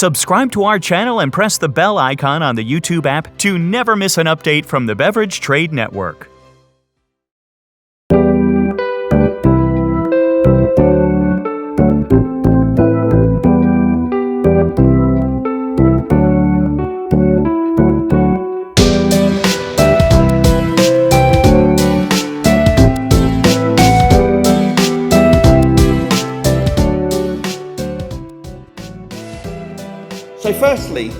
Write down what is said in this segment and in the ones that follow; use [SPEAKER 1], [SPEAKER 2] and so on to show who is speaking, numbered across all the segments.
[SPEAKER 1] Subscribe to our channel and press the bell icon on the YouTube app to never miss an update from the Beverage Trade Network.
[SPEAKER 2] So firstly,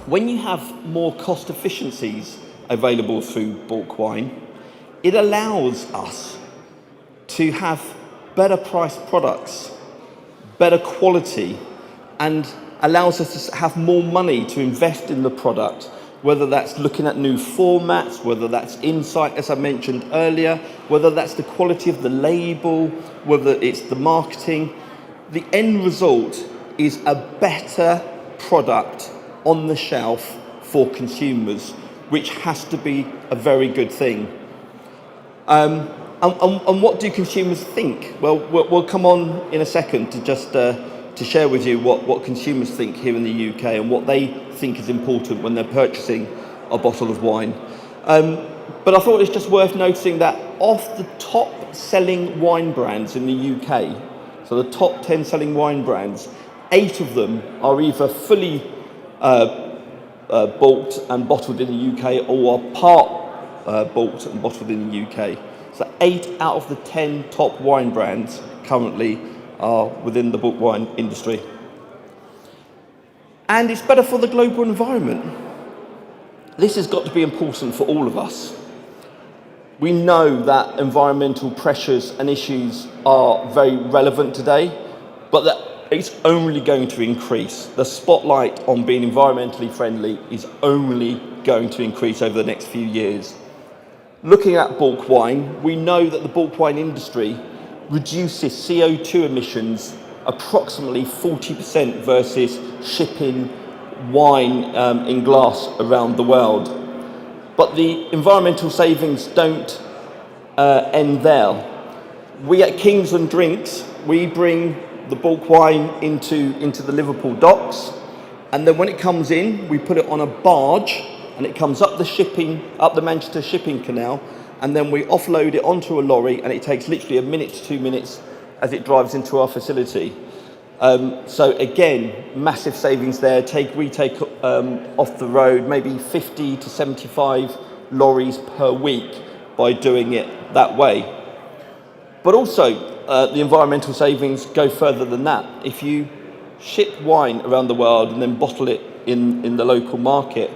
[SPEAKER 2] when you have more cost efficiencies available through bulk wine, it allows us to have better priced products, better quality, and allows us to have more money to invest in the product, whether that's looking at new formats, whether that's insight, as I mentioned earlier, whether that's the quality of the label, whether it's the marketing. The end result is a better product on the shelf for consumers, which has to be a very good thing. And what do consumers think? Well, we'll come on in a second to just to share with you what consumers think here in the UK and what they think is important when they're purchasing a bottle of wine. But I thought it's just worth noticing that of the top selling wine brands in the UK, so the top 10 selling wine brands, 8 of them are either fully bulked and bottled in the UK or are part bulked and bottled in the UK. So 8 out of the 10 top wine brands currently are within the bulk wine industry. And it's better for the global environment. This has got to be important for all of us. We know that environmental pressures and issues are very relevant today, but that it's only going to increase. The spotlight on being environmentally friendly is only going to increase over the next few years. Looking at bulk wine, we know that the bulk wine industry reduces CO2 emissions approximately 40% versus shipping wine in glass around the world. But the environmental savings don't end there. We at Kingsland Drinks, we bring the bulk wine into the Liverpool docks, and then when it comes in, we put it on a barge, and it comes up the Manchester shipping canal, and then we offload it onto a lorry, and it takes literally a minute to 2 minutes as it drives into our facility. So again, massive savings there. We take off the road maybe 50 to 75 lorries per week by doing it that way. But also, the environmental savings go further than that. If you ship wine around the world and then bottle it in the local market,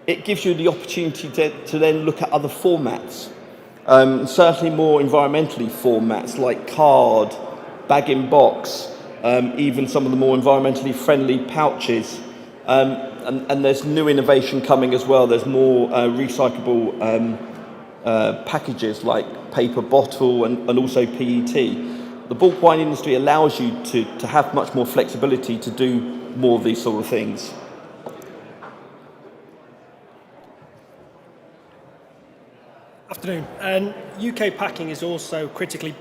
[SPEAKER 2] it gives you the opportunity to then look at other formats, certainly more environmentally formats like card, bag-in-box, even some of the more environmentally friendly pouches. And there's new innovation coming as well. There's more recyclable packages like paper bottle and also PET. The bulk wine industry allows you to have much more flexibility to do more of these sort of things.
[SPEAKER 3] Afternoon. And UK packing is also critically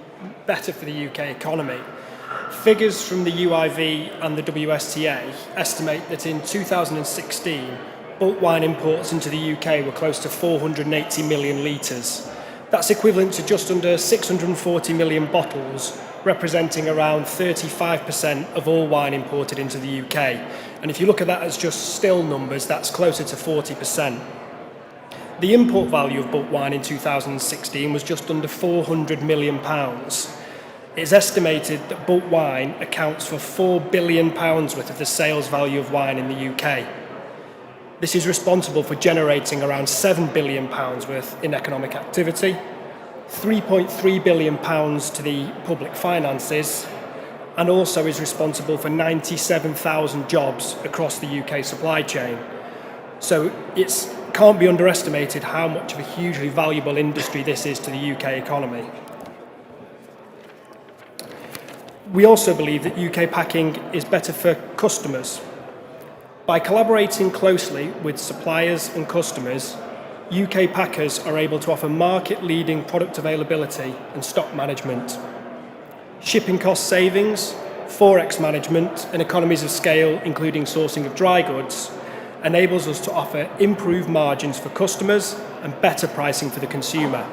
[SPEAKER 3] better for the UK economy. Figures from the UIV and the WSTA estimate that in 2016, bulk wine imports into the UK were close to 480 million litres. That's equivalent to just under 640 million bottles, representing around 35% of all wine imported into the UK. And if you look at that as just still numbers, that's closer to 40%. The import value of bulk wine in 2016 was just under £400 million. It's estimated that bulk wine accounts for £4 billion worth of the sales value of wine in the UK. This is responsible for generating around £7 billion worth in economic activity, £3.3 billion to the public finances, and also is responsible for 97,000 jobs across the UK supply chain. So it can't be underestimated how much of a hugely valuable industry this is to the UK economy. We also believe that UK packing is better for customers. By collaborating closely with suppliers and customers, UK packers are able to offer market-leading product availability and stock management. Shipping cost savings, forex management, and economies of scale, including sourcing of dry goods, enables us to offer improved margins for customers and better pricing for the consumer.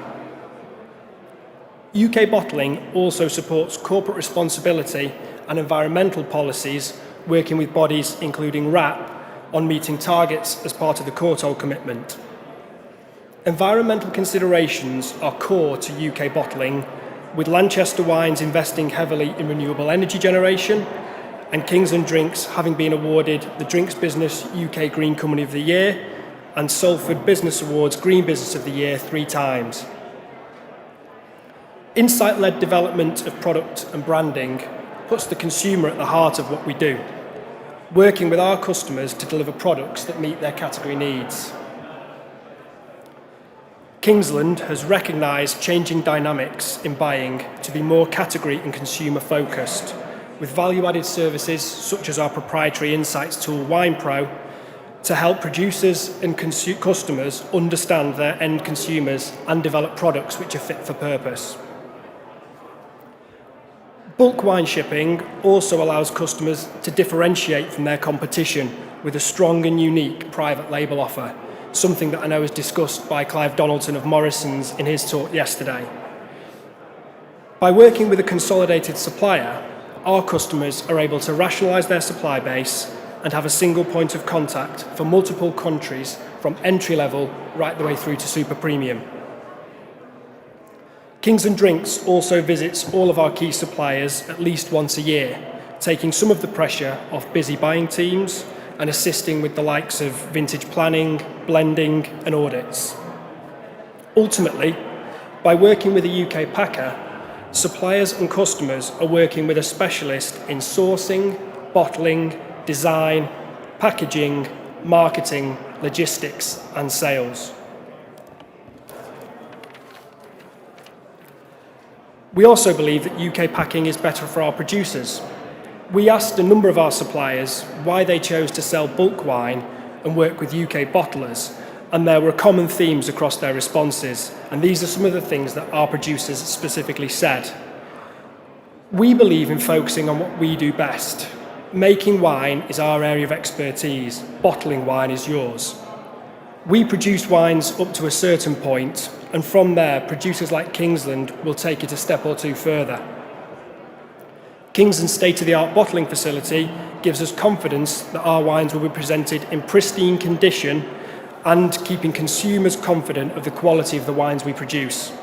[SPEAKER 3] UK bottling also supports corporate responsibility and environmental policies, working with bodies including RAP on meeting targets as part of the Quartile commitment. Environmental considerations are core to UK bottling, with Lanchester Wines investing heavily in renewable energy generation and Kingsland Drinks having been awarded the Drinks Business UK Green Company of the Year and Salford Business Awards Green Business of the Year 3 times. Insight-led development of product and branding puts the consumer at the heart of what we do, working with our customers to deliver products that meet their category needs. Kingsland has recognised changing dynamics in buying to be more category and consumer focused, with value-added services such as our proprietary insights tool WinePro to help producers and customers understand their end consumers and develop products which are fit for purpose. Bulk wine shipping also allows customers to differentiate from their competition with a strong and unique private label offer, something that I know was discussed by Clive Donaldson of Morrison's in his talk yesterday. By working with a consolidated supplier, our customers are able to rationalise their supply base and have a single point of contact for multiple countries from entry level right the way through to super premium. Kingsland Drinks also visits all of our key suppliers at least once a year, taking some of the pressure off busy buying teams and assisting with the likes of vintage planning, blending and audits. Ultimately, by working with a UK packer, suppliers and customers are working with a specialist in sourcing, bottling, design, packaging, marketing, logistics and sales. We also believe that UK packing is better for our producers. We asked a number of our suppliers why they chose to sell bulk wine and work with UK bottlers, and there were common themes across their responses, and these are some of the things that our producers specifically said. We believe in focusing on what we do best. Making wine is our area of expertise, bottling wine is yours. We produce wines up to a certain point, and from there, producers like Kingsland will take it a step or two further. Kingsland's state-of-the-art bottling facility gives us confidence that our wines will be presented in pristine condition and keeping consumers confident of the quality of the wines we produce.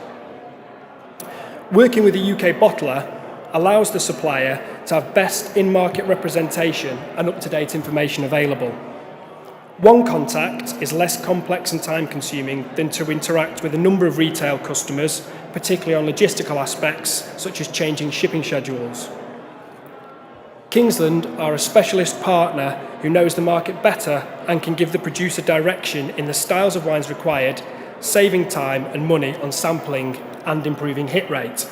[SPEAKER 3] Working with a UK bottler allows the supplier to have best in-market representation and up-to-date information available. One contact is less complex and time-consuming than to interact with a number of retail customers, particularly on logistical aspects such as changing shipping schedules. Kingsland are a specialist partner who knows the market better and can give the producer direction in the styles of wines required, saving time and money on sampling and improving hit rate.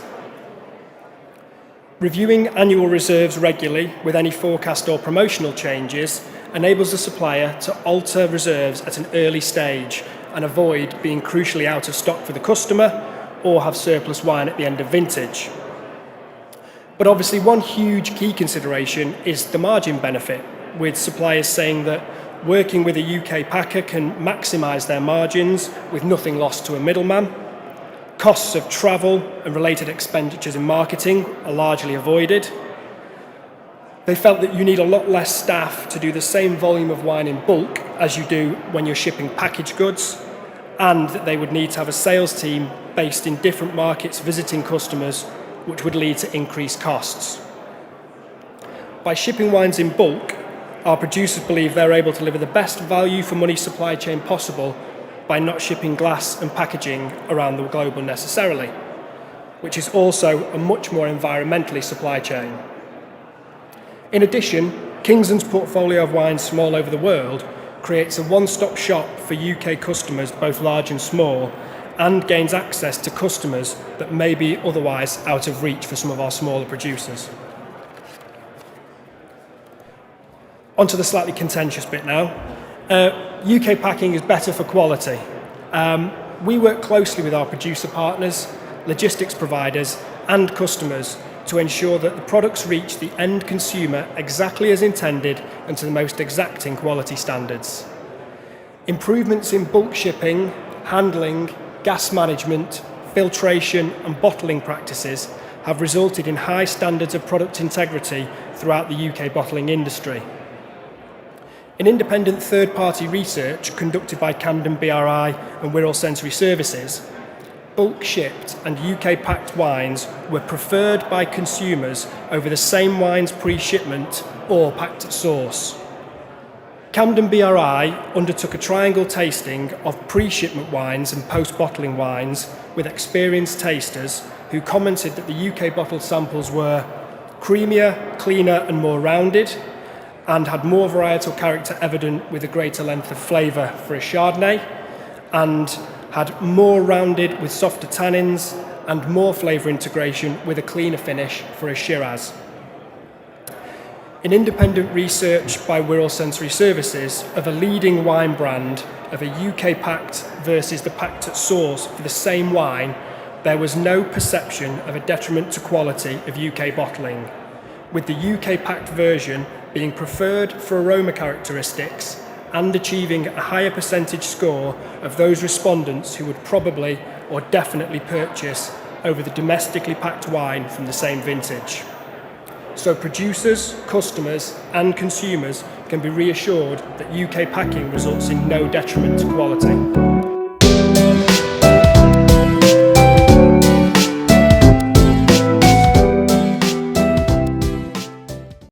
[SPEAKER 3] Reviewing annual reserves regularly with any forecast or promotional changes enables the supplier to alter reserves at an early stage and avoid being crucially out of stock for the customer or have surplus wine at the end of vintage. But obviously one huge key consideration is the margin benefit, with suppliers saying that working with a UK packer can maximise their margins with nothing lost to a middleman. Costs of travel and related expenditures in marketing are largely avoided. They felt that you need a lot less staff to do the same volume of wine in bulk as you do when you're shipping packaged goods, and that they would need to have a sales team based in different markets visiting customers, which would lead to increased costs. By shipping wines in bulk, our producers believe they're able to deliver the best value for money supply chain possible by not shipping glass and packaging around the globe unnecessarily, which is also a much more environmentally supply chain. In addition, Kingsland's portfolio of wines from all over the world creates a one-stop shop for UK customers, both large and small, and gains access to customers that may be otherwise out of reach for some of our smaller producers. On to the slightly contentious bit now. UK packing is better for quality. We work closely with our producer partners, logistics providers and customers to ensure that the products reach the end consumer exactly as intended and to the most exacting quality standards. Improvements in bulk shipping, handling, gas management, filtration and bottling practices have resulted in high standards of product integrity throughout the UK bottling industry. In independent third-party research conducted by Camden BRI and Wirral Sensory Services, bulk shipped and UK packed wines were preferred by consumers over the same wines pre-shipment or packed at source. Camden BRI undertook a triangle tasting of pre-shipment wines and post-bottling wines with experienced tasters who commented that the UK bottled samples were creamier, cleaner and more rounded, and had more varietal character evident with a greater length of flavour for a Chardonnay, and had more rounded with softer tannins and more flavour integration with a cleaner finish for a Shiraz. In independent research by Wirral Sensory Services of a leading wine brand of a UK packed versus the packed at source for the same wine, there was no perception of a detriment to quality of UK bottling, with the UK packed version being preferred for aroma characteristics and achieving a higher percentage score of those respondents who would probably or definitely purchase over the domestically packed wine from the same vintage. So producers, customers and consumers can be reassured that UK packing results in no detriment to quality.